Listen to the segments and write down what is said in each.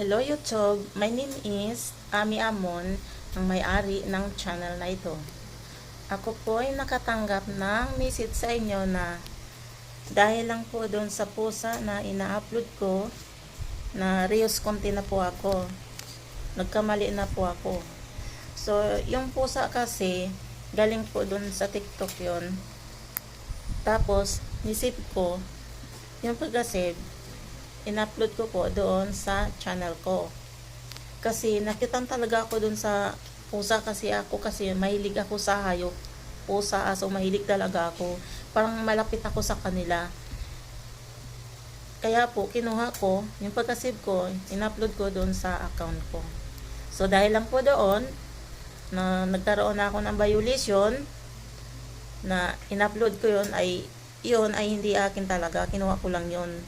Hello YouTube, my name is Ami Amon, ang may-ari ng channel na ito. Ako po ay nakatanggap ng message sa inyo na dahil lang po doon sa pusa na ina-upload ko na reuse content na po ako. Nagkamali na po ako. So, yung pusa kasi galing po doon sa TikTok yon. Tapos, nisip ko, yung pag-save, in-upload ko po doon sa channel ko. Kasi nakitan talaga ako doon sa pusa kasi mahilig ako sa hayop. Pusa, aso, mahilig talaga ako. Parang malapit ako sa kanila. Kaya po, kinuha ko, yung pagka-save ko, in-upload ko doon sa account ko. So, dahil lang po doon, na nagkaroon na ako ng violation, na in-upload ko yun ay hindi akin talaga. Kinuha ko lang yun.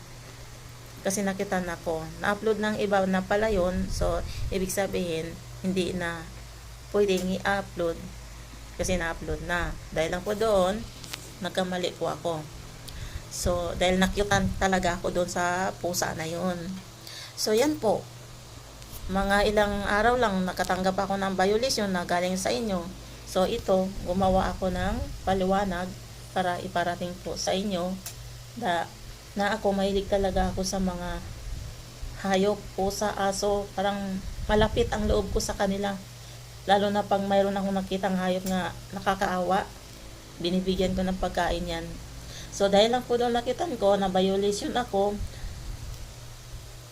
Kasi nakita na ko, na-upload ng iba na pala yun. So, ibig sabihin, hindi na pwedeng i-upload kasi na-upload na. Dahil lang po doon, nagkamali po ako. So, dahil nakyutan talaga ako doon sa pusa na yun. So, yan po. Mga ilang araw lang nakatanggap ako ng violation na galing sa inyo. So, ito, gumawa ako ng paliwanag para iparating po sa inyo na ako mahilig talaga ako sa mga hayop, pusa, aso, parang malapit ang loob ko sa kanila. Lalo na pag mayroon akong nakitang hayop na nakakaawa, binibigyan ko ng pagkain yan. So, dahil lang po doon nakitan ko na violation ako,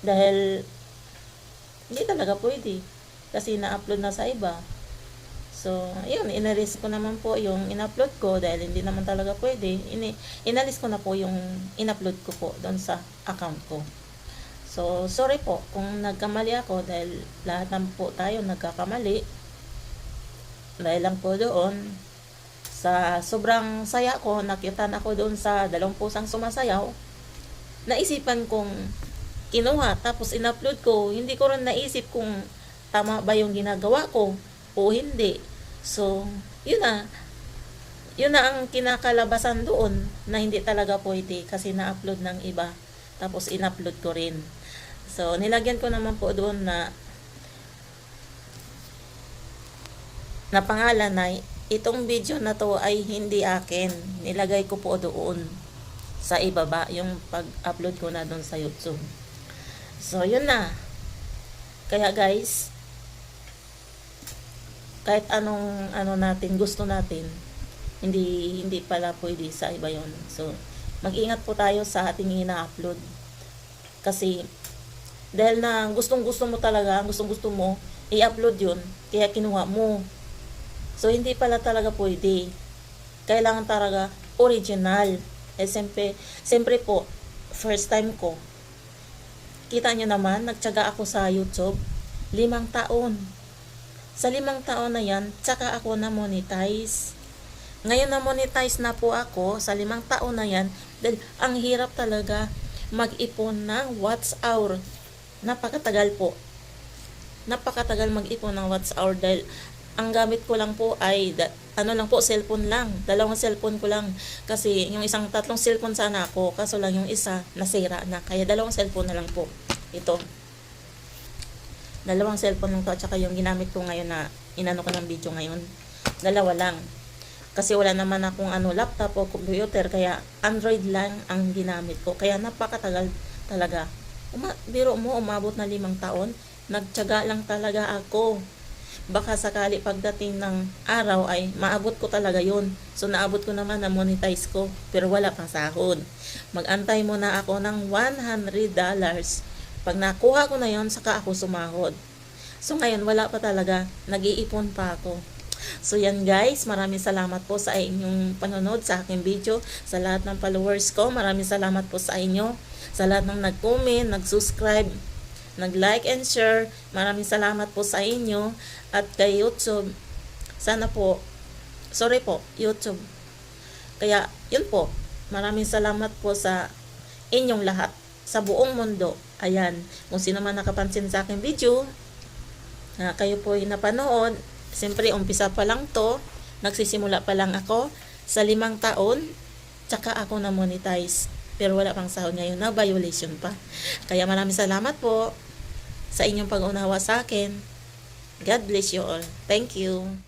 dahil hindi talaga pwede kasi na-upload na sa iba. So, yun, inalis ko naman po yung in-upload ko dahil hindi naman talaga pwede. Inalis ko na po yung in-upload ko po doon sa account ko. So, sorry po kung nagkamali ako dahil lahat naman po tayo nagkakamali. Dahil lang po doon, sa sobrang saya ko, nakitan ako doon sa dalawang pusang sumasayaw. Naisipan kong kinuha, tapos in-upload ko. Hindi ko rin naisip kung tama ba yung ginagawa ko o hindi. So, yun na ang kinakalabasan doon na hindi talaga pwede kasi na-upload ng iba tapos in-upload ko rin. So, nilagyan ko naman po doon na pangalan na itong video na to ay hindi akin. Nilagay ko po doon sa ibaba yung pag-upload ko na doon sa YouTube. So, yun na. Kaya guys, kahit anong natin gusto natin, hindi pala pwede sa iba yon. So, mag-ingat po tayo sa ating ina-upload. Kasi dahil na gustong-gusto mo talaga, gustong-gusto mo i-upload yun, kaya kinuha mo. So, hindi pala talaga pwede. Kailangan talaga original. Siyempre po, first time ko. Kita nyo naman, nagtiyaga ako sa YouTube 5 taon. Sa 5 taon na yan, tsaka ako na-monetize. Ngayon na-monetize na po ako sa 5 taon na yan dahil ang hirap talaga mag-ipon ng watch hour. Napakatagal po. Napakatagal mag-ipon ng watch hour dahil ang gamit ko lang po ay cellphone lang. 2 cellphone ko lang. Kasi yung 3 cellphone sana ako, kaso lang yung isa nasira na. Kaya 2 cellphone na lang po. Ito. 2 cellphone lang to at saka yung ginamit ko ngayon na inano ko ng video ngayon. 2 lang. Kasi wala naman akong laptop o computer kaya Android lang ang ginamit ko. Kaya napakatagal talaga. Biro mo, umabot na 5 taon. Nagtiyaga lang talaga ako. Baka sakali pagdating ng araw ay maabot ko talaga yun. So naabot ko naman na monetize ko pero wala pang sahod. Mag-antay muna ako ng $100. Pag nakuha ko na yon, saka ako sumahod. So ngayon, wala pa talaga. Nag-iipon pa ako. So yan guys, maraming salamat po sa inyong panonood sa aking video. Sa lahat ng followers ko, maraming salamat po sa inyo. Sa lahat ng nag-comment, nag-subscribe, nag-like and share, maraming salamat po sa inyo. At kay YouTube, sana po, sorry po, YouTube. Kaya, yun po, maraming salamat po sa inyong lahat. Sa buong mundo. Ayan, kung sino man nakapansin sa aking video, kayo po ay napanood, siyempre umpisa pa lang to, nagsisimula pa lang ako, sa 5 taon, tsaka ako na monetize. Pero wala pang sahod ngayon na violation pa. Kaya maraming salamat po. sa inyong pag-unawa sa akin. God bless you all. Thank you.